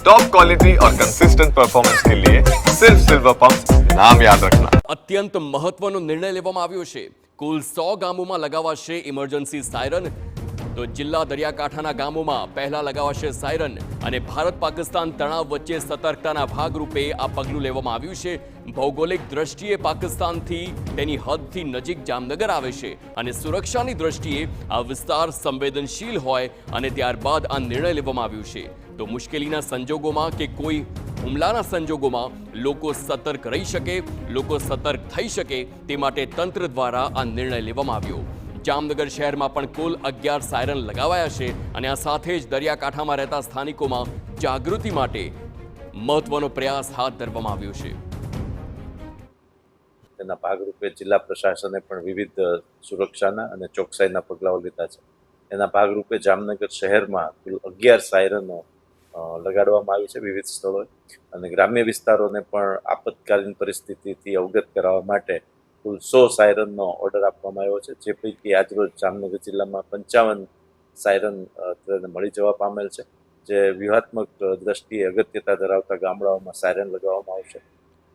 Top quality और consistent performance के लिए सिर्फ सिल्वर पंप नाम याद रखना। અત્યંત મહત્વનો નિર્ણય લેવામાં આવ્યો છે। કુલ 100 ગામોમાં લગાવાશે ઇમરજન્સી સાયરન। તો જિલ્લા દરિયાકાંઠાના ગામોમાં પહેલા લગાવાશે સાયરન અને ભારત પાકિસ્તાન તણાવ વચ્ચે સતર્કતાના ભાગરૂપે આ પગલું લેવામાં આવ્યું છે। ભૌગોલિક દ્રષ્ટિએ પાકિસ્તાનથી તેની હદથી નજીક જામનગર આવે છે અને સુરક્ષાની દ્રષ્ટિએ આ વિસ્તાર સંવેદનશીલ હોય અને ત્યારબાદ આ નિર્ણય લેવામાં આવ્યો છે। તો મુશ્કેલીના સંજોગોમાં કે કોઈ હુમલાના સંજોગોમાં લોકો સતર્ક રહી શકે, લોકો સતર્ક થઈ શકે તે માટે તંત્ર દ્વારા આ નિર્ણય લેવામાં આવ્યો। જામનગર શહેરમાં પણ કુલ 11 સાયરન લગાવાયા છે અને આ સાથે જ દરિયાકાંઠામાં રહેતા સ્થાનિકોમાં જાગૃતિ માટે મહત્વનો પ્રયાસ હાથ ધરવામાં આવ્યો છે। તેના ભાગરૂપે જિલ્લા પ્રશાસને પણ વિવિધ સુરક્ષાના અને ચોકસાઈના પગલાઓ લીધા છે। એના ભાગરૂપે જામનગર શહેરમાં કુલ 11 સાયરનો લગાડવામાં આવી છે વિવિધ સ્થળોએ અને ગ્રામ્ય વિસ્તારોને પણ આપતકાલીન પરિસ્થિતિથી અવગત કરાવવા માટે કુલ 100 સાયરનનો ઓર્ડર આપવામાં આવ્યો છે, જે પૈકી આજરોજ જામનગર જિલ્લામાં 55 સાયરન મળી જવા પામેલ છે, જે વ્યૂહાત્મક દ્રષ્ટિએ અગત્યતા ધરાવતા ગામડાઓમાં સાયરન લગાવવામાં આવશે।